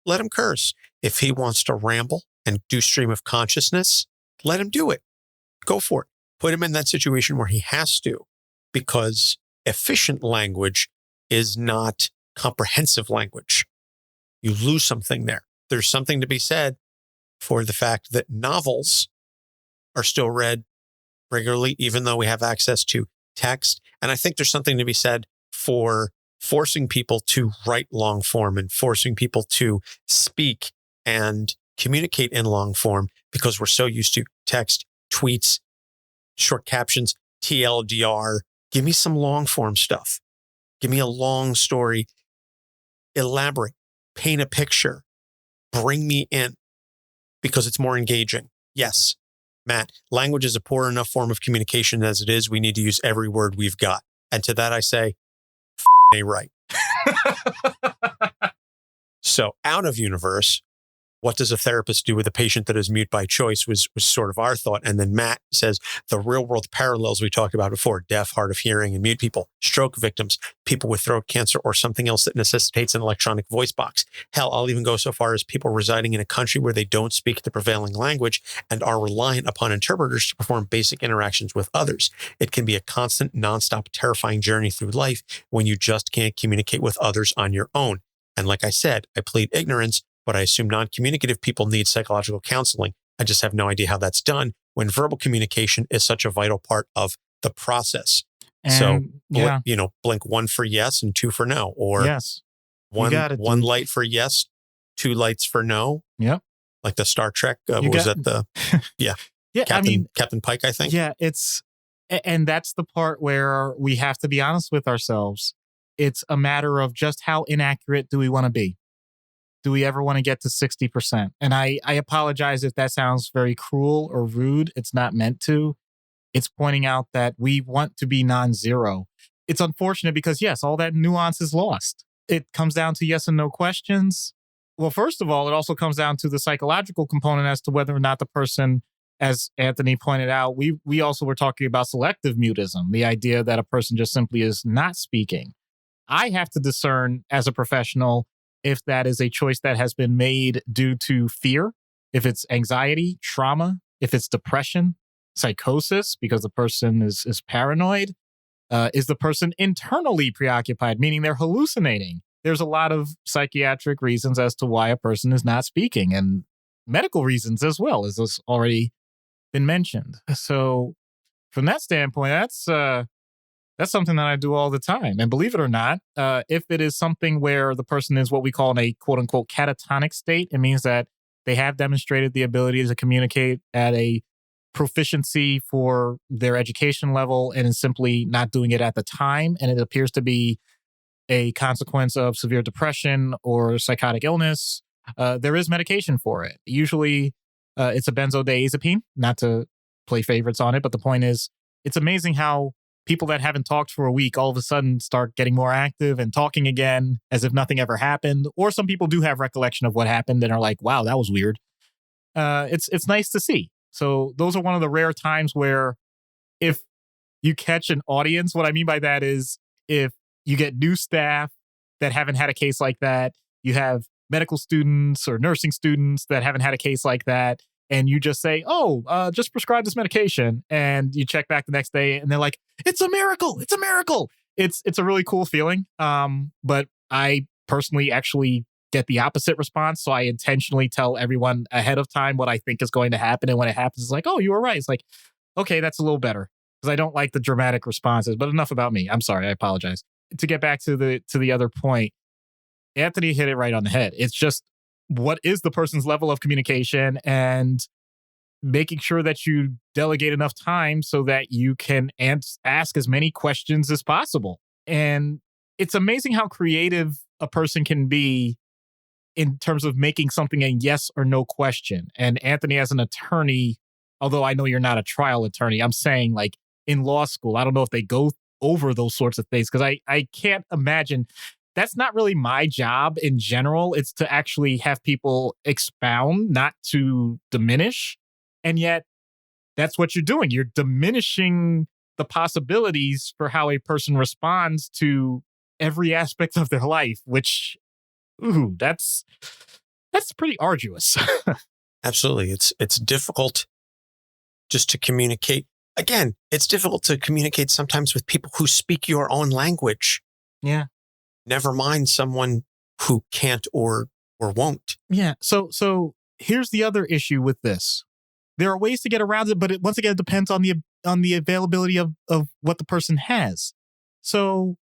let him curse. If he wants to ramble and do stream of consciousness, let him do it. Go for it. Put him in that situation where he has to, because efficient language is not comprehensive language. You lose something there. There's something to be said for the fact that novels are still read regularly, even though we have access to text. And I think there's something to be said for forcing people to write long form and forcing people to speak and communicate in long form, because we're so used to text, tweets, short captions, TLDR. Give me some long form stuff. Give me a long story. Elaborate, paint a picture, bring me in, because it's more engaging. Yes, Matt, language is a poor enough form of communication as it is. We need to use every word we've got. And to that I say, right. So out of universe, what does a therapist do with a patient that is mute by choice was sort of our thought. And then Matt says the real world parallels we talked about before: deaf, hard of hearing, and mute people, stroke victims, people with throat cancer, or something else that necessitates an electronic voice box. Hell, I'll even go so far as people residing in a country where they don't speak the prevailing language and are reliant upon interpreters to perform basic interactions with others. It can be a constant, nonstop, terrifying journey through life when you just can't communicate with others on your own. And like I said, I plead ignorance, but I assume non-communicative people need psychological counseling. I just have no idea how that's done when verbal communication is such a vital part of the process. And, so, yeah. Blink 1 for yes and 2 for no, or yes, one light for yes, 2 lights for no. Yep. Like the Star Trek. Yeah. Captain Pike, I think. Yeah, and that's the part where we have to be honest with ourselves. It's a matter of just how inaccurate do we want to be? do we ever want to get to 60%? And I apologize if that sounds very cruel or rude. It's not meant to. It's pointing out that we want to be non-zero. It's unfortunate because, yes, all that nuance is lost. It comes down to yes and no questions. Well, first of all, it also comes down to the psychological component as to whether or not the person, as Anthony pointed out, we also were talking about selective mutism, the idea that a person just simply is not speaking. I have to discern as a professional if that is a choice that has been made due to fear, if it's anxiety, trauma, if it's depression, psychosis, because the person is paranoid. Is the person internally preoccupied, meaning they're hallucinating? There's a lot of psychiatric reasons as to why a person is not speaking, and medical reasons as well, as has already been mentioned. So from that standpoint, that's something that I do all the time. And believe it or not, if it is something where the person is what we call in a quote unquote catatonic state, it means that they have demonstrated the ability to communicate at a proficiency for their education level and is simply not doing it at the time. And it appears to be a consequence of severe depression or psychotic illness. There is medication for it. Usually it's a benzodiazepine, not to play favorites on it. But the point is, it's amazing how people that haven't talked for a week all of a sudden start getting more active and talking again as if nothing ever happened. Or some people do have recollection of what happened and are like, wow, that was weird. It's nice to see. So those are one of the rare times where if you catch an audience, what I mean by that is if you get new staff that haven't had a case like that, you have medical students or nursing students that haven't had a case like that, and you just say, just prescribe this medication, and you check back the next day and they're like, it's a miracle, it's a miracle. It's a really cool feeling. But I personally actually get the opposite response. So I intentionally tell everyone ahead of time what I think is going to happen. And when it happens, it's like, oh, you were right. It's like, okay, that's a little better. Because I don't like the dramatic responses. But enough about me. I'm sorry. I apologize. To get back to the other point, Anthony hit it right on the head. It's just, what is the person's level of communication, and making sure that you delegate enough time so that you can ask as many questions as possible. And it's amazing how creative a person can be in terms of making something a yes or no question. And Anthony, as an attorney, although I know you're not a trial attorney, I'm saying, like, in law school, I don't know if they go over those sorts of things, because I can't imagine. That's not really my job in general. It's to actually have people expound, not to diminish. And yet that's what you're doing. You're diminishing the possibilities for how a person responds to every aspect of their life, which, that's pretty arduous. Absolutely. It's difficult just to communicate. Again, it's difficult to communicate sometimes with people who speak your own language. Yeah. Never mind someone who can't or won't. Yeah. So here's the other issue with this. There are ways to get around it, but once again, it depends on the availability of what the person has. So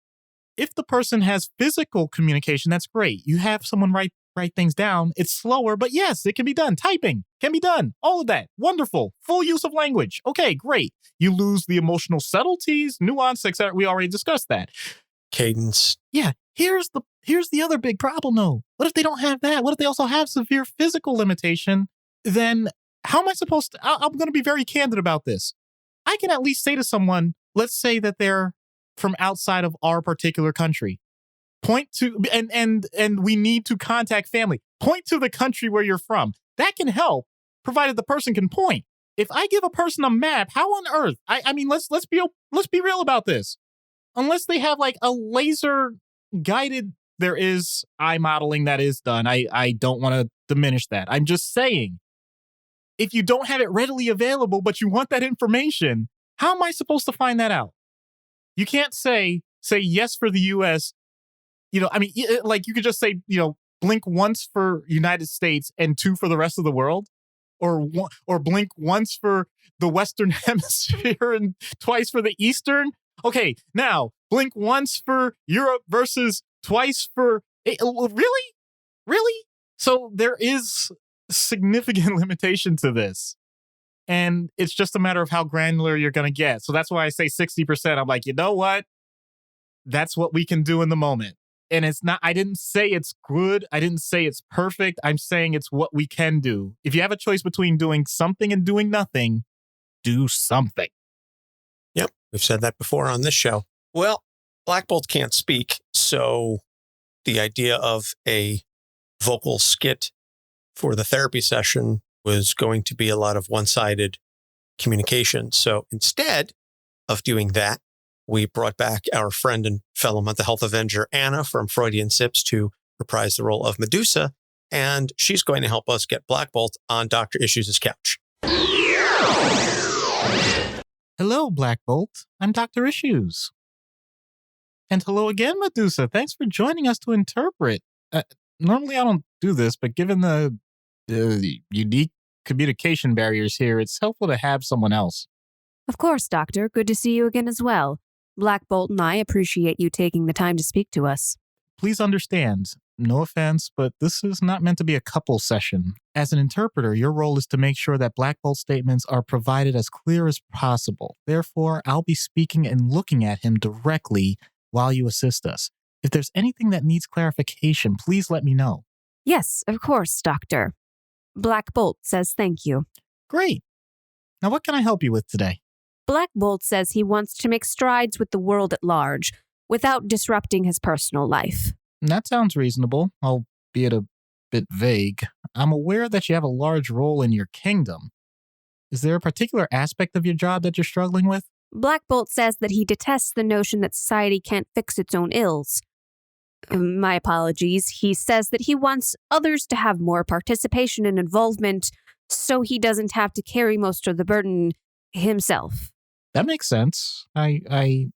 if the person has physical communication, that's great. You have someone write things down. It's slower, but yes, it can be done. Typing can be done. All of that. Wonderful. Full use of language. Okay, great. You lose the emotional subtleties, nuance, etc. We already discussed that. Cadence. Yeah. Here's the other big problem, though. What if they don't have that? What if they also have severe physical limitation? Then how am I supposed to? I'm going to be very candid about this. I can at least say to someone, let's say that they're from outside of our particular country. Point to, and we need to contact family. Point to the country where you're from. That can help, provided the person can point. If I give a person a map, how on earth? I mean, let's be real about this. Unless they have like a laser guided, there is eye modeling that is done. I don't want to diminish that. I'm just saying, if you don't have it readily available, but you want that information, how am I supposed to find that out? You can't say yes for the U.S. I mean, like, you could just say, blink once for United States and two for the rest of the world, or blink once for the Western Hemisphere and twice for the Eastern. Okay, now blink once for Europe versus twice for really. So there is significant limitation to this, and it's just a matter of how granular you're going to get. So that's why I say 60%. I'm like, you know what? That's what we can do in the moment. And it's not, I didn't say it's good. I didn't say it's perfect. I'm saying it's what we can do. If you have a choice between doing something and doing nothing, do something. Yep, we've said that before on this show. Well, Black Bolt can't speak, so the idea of a vocal skit for the therapy session was going to be a lot of one-sided communication. So instead of doing that, we brought back our friend and fellow mental health avenger, Anna from Freudian Sips, to reprise the role of Medusa, and she's going to help us get Black Bolt on Dr. Issues' couch. Hello, Black Bolt. I'm Dr. Issues. And hello again, Medusa. Thanks for joining us to interpret. Normally I don't do this, but given the unique communication barriers here, it's helpful to have someone else. Of course, Doctor. Good to see you again as well. Black Bolt and I appreciate you taking the time to speak to us. Please understand, no offense, but this is not meant to be a couple session. As an interpreter, your role is to make sure that Black Bolt statements are provided as clear as possible. Therefore, I'll be speaking and looking at him directly while you assist us. If there's anything that needs clarification, please let me know. Yes, of course, Doctor. Black Bolt says thank you. Great. Now, what can I help you with today? Black Bolt says he wants to make strides with the world at large without disrupting his personal life. That sounds reasonable, albeit a bit vague. I'm aware that you have a large role in your kingdom. Is there a particular aspect of your job that you're struggling with? Black Bolt says that he detests the notion that society can't fix its own ills. My apologies. He says that he wants others to have more participation and involvement so he doesn't have to carry most of the burden himself. That makes sense. I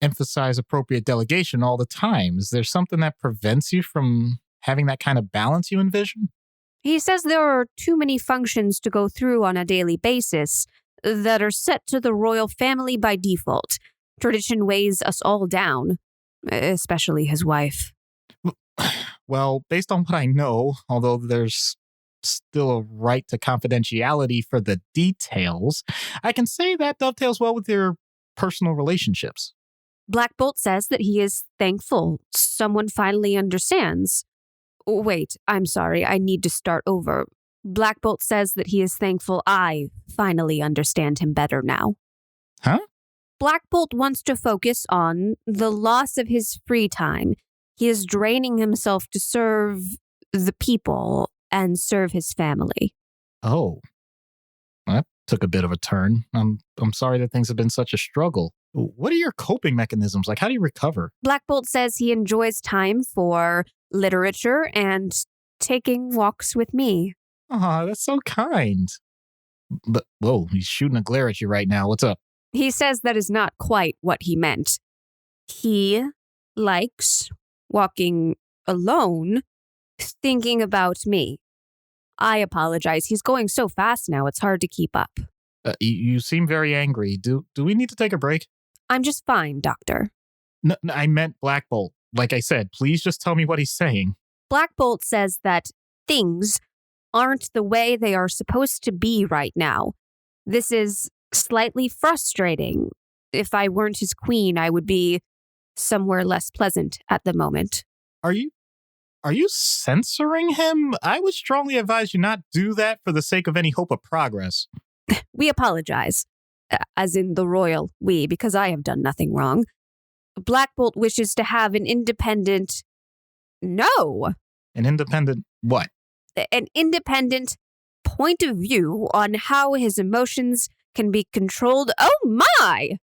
emphasize appropriate delegation all the time. Is there something that prevents you from having that kind of balance you envision? He says there are too many functions to go through on a daily basis that are set to the royal family by default. Tradition weighs us all down, especially his wife. Well, based on what I know, although there's still a right to confidentiality for the details, I can say that dovetails well with your personal relationships. Black Bolt says that he is thankful someone finally understands. Wait, I'm sorry, I need to start over. Black Bolt says that he is thankful I finally understand him better now. Huh? Black Bolt wants to focus on the loss of his free time. He is draining himself to serve the people and serve his family. Oh, that took a bit of a turn. I'm sorry that things have been such a struggle. What are your coping mechanisms? Like, how do you recover? Black Bolt says he enjoys time for literature and taking walks with me. Aw, that's so kind. But, whoa, he's shooting a glare at you right now. What's up? He says that is not quite what he meant. He likes walking alone, thinking about me. I apologize. He's going so fast now, it's hard to keep up. You seem very angry. Do we need to take a break? I'm just fine, Doctor. No, I meant Black Bolt. Like I said, please just tell me what he's saying. Black Bolt says that things aren't the way they are supposed to be right now. This is slightly frustrating. If I weren't his queen, I would be somewhere less pleasant at the moment. Are you censoring him? I would strongly advise you not do that for the sake of any hope of progress. We apologize. As in the royal we, because I have done nothing wrong. Black Bolt wishes to have an independent... No! An independent what? An independent point of view on how his emotions can be controlled. Oh my!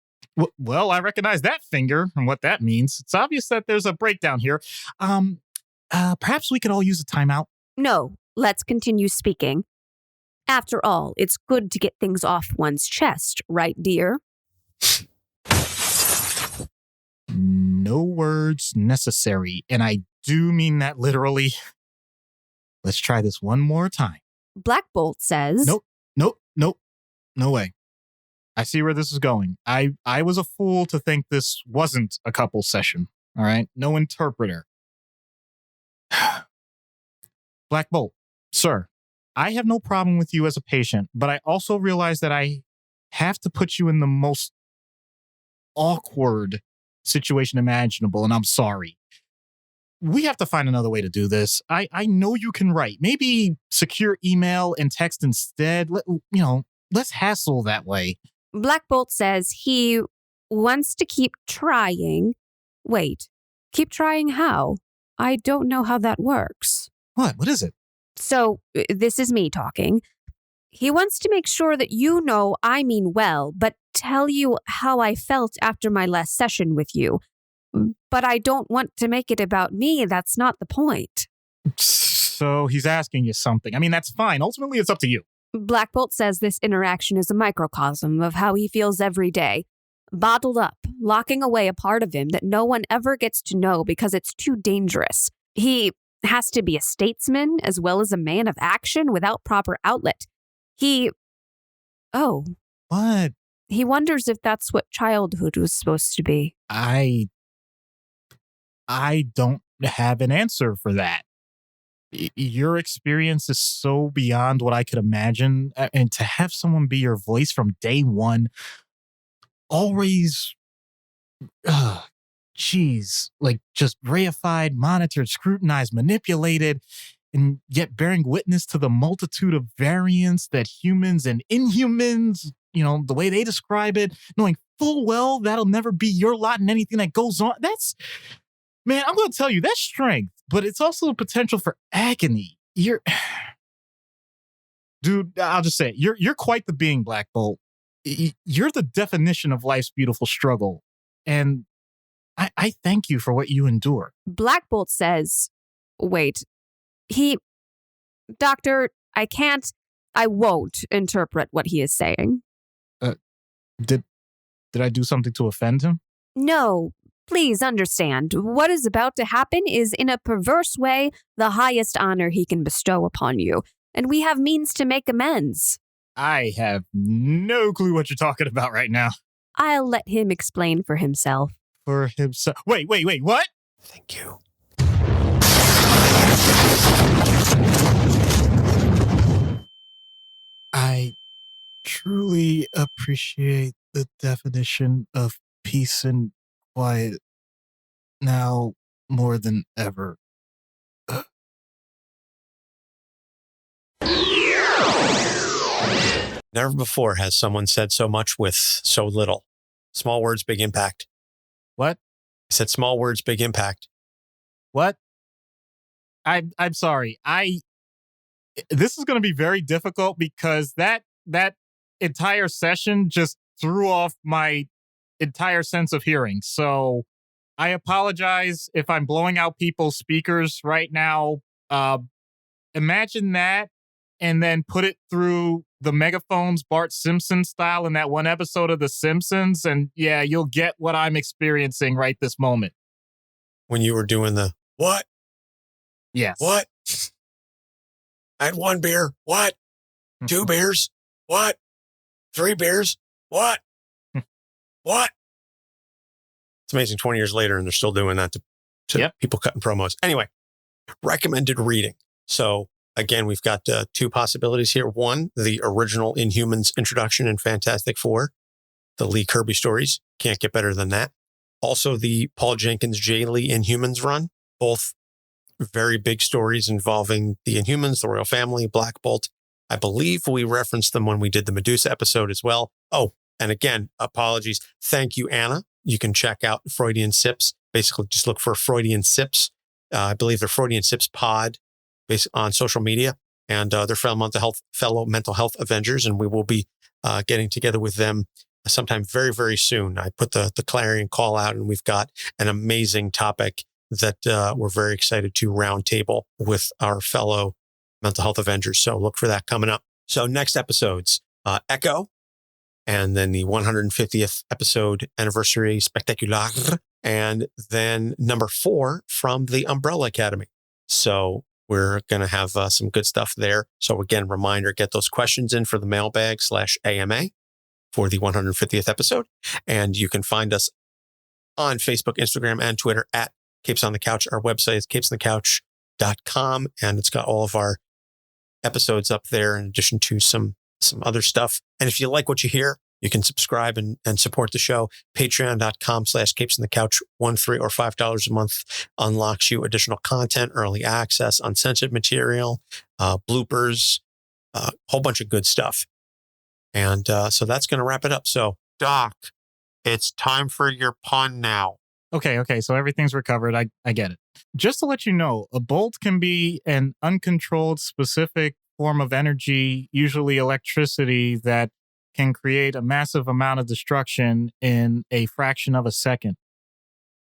Well, I recognize that finger and what that means. It's obvious that there's a breakdown here. Perhaps we could all use a timeout. No, let's continue speaking. After all, it's good to get things off one's chest, right, dear? No words necessary, and I do mean that literally. Let's try this one more time. Black Bolt says... Nope. No way. I see where this is going. I was a fool to think this wasn't a couple session, all right? No interpreter. Black Bolt, sir, I have no problem with you as a patient, but I also realize that I have to put you in the most awkward situation imaginable, and I'm sorry. we have to find another way to do this. I know you can write. Maybe secure email and text instead. Let's hassle that way. Black Bolt says he wants to keep trying. Wait, keep trying how? I don't know how that works. What is it? So, this is me talking. He wants to make sure that you know I mean well, but tell you how I felt after my last session with you. But I don't want to make it about me. That's not the point. So he's asking you something. I mean, that's fine. Ultimately, it's up to you. Black Bolt says this interaction is a microcosm of how he feels every day. Bottled up, locking away a part of him that no one ever gets to know because it's too dangerous. He has to be a statesman as well as a man of action without proper outlet. What? He wonders if that's what childhood was supposed to be. I don't have an answer for that. Your experience is so beyond what I could imagine. And to have someone be your voice from day one, always, like just reified, monitored, scrutinized, manipulated, and yet bearing witness to the multitude of variants that humans and Inhumans, the way they describe it, knowing full well that'll never be your lot in anything that goes on. Man, I'm going to tell you, that's strength, but it's also a potential for agony. Dude, I'll just say it. You're quite the being, Black Bolt. You're the definition of life's beautiful struggle. And I thank you for what you endure. Black Bolt says, wait, Doctor, I won't interpret what he is saying. Did I do something to offend him? No, please understand. What is about to happen is, in a perverse way, the highest honor he can bestow upon you. And we have means to make amends. I have no clue what you're talking about right now. I'll let him explain for himself. For himself? Wait, what? Thank you. I truly appreciate the definition of peace and quiet now more than ever. Never before has someone said so much with so little. Small words, big impact. What? I said small words, big impact. What? I'm sorry. This is going to be very difficult because that entire session just threw off my entire sense of hearing. So I apologize if I'm blowing out people's speakers right now. Imagine that and then put it through the megaphones Bart Simpson style in that one episode of The Simpsons. And yeah, you'll get what I'm experiencing right this moment. When you were doing the what? Yes. What? I had 1 beer. What? 2 beers. What? 3 beers. What? What? It's amazing 20 years later and they're still doing that to people cutting promos. Anyway, recommended reading. So again, we've got 2 possibilities here. 1, the original Inhumans introduction in Fantastic Four, the Lee Kirby stories. Can't get better than that. Also, the Paul Jenkins J. Lee Inhumans run. Both very big stories involving the Inhumans, the royal family, Black Bolt. I believe we referenced them when we did the Medusa episode as well. Oh, and again, apologies. Thank you, Anna. You can check out Freudian Sips. Basically, just look for Freudian Sips. I believe they're Freudian Sips Pod based on social media. And they're fellow mental health Avengers. And we will be getting together with them sometime very, very soon. I put the clarion call out and we've got an amazing topic that we're very excited to roundtable with our fellow mental health Avengers. So look for that coming up. So next episodes, Echo, and then the 150th episode anniversary spectacular, and then number 4 from the Umbrella Academy. So we're going to have some good stuff there. So again, reminder, get those questions in for the mailbag /AMA for the 150th episode. And you can find us on Facebook, Instagram, and Twitter at Capes on the Couch. Our website is capesonthecouch.com, and it's got all of our episodes up there in addition to some other stuff. And if you like what you hear, You can subscribe and support the show. Patreon.com/Capes on the Couch. $1, $3, or $5 a month unlocks you additional content, early access, uncensored material, bloopers, a whole bunch of good stuff. And so that's going to wrap it up. So, Doc, it's time for your pun now. Okay. So everything's recovered. I get it. Just to let you know, a bolt can be an uncontrolled, specific form of energy, usually electricity, that can create a massive amount of destruction in a fraction of a second.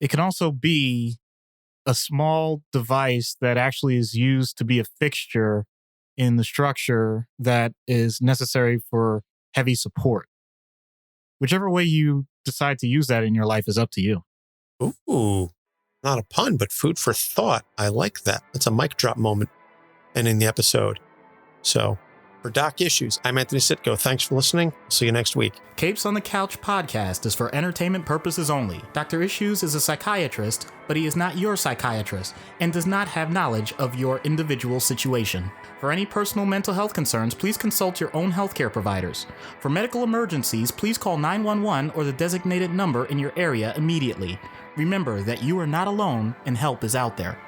It can also be a small device that actually is used to be a fixture in the structure that is necessary for heavy support. Whichever way you decide to use that in your life is up to you. Ooh, not a pun, but food for thought. I like that. That's a mic drop moment ending the episode. So, for Doc Issues, I'm Anthony Sitko. Thanks for listening. See you next week. Capes on the Couch podcast is for entertainment purposes only. Dr. Issues is a psychiatrist, but he is not your psychiatrist and does not have knowledge of your individual situation. For any personal mental health concerns, please consult your own healthcare providers. For medical emergencies, please call 911 or the designated number in your area immediately. Remember that you are not alone and help is out there.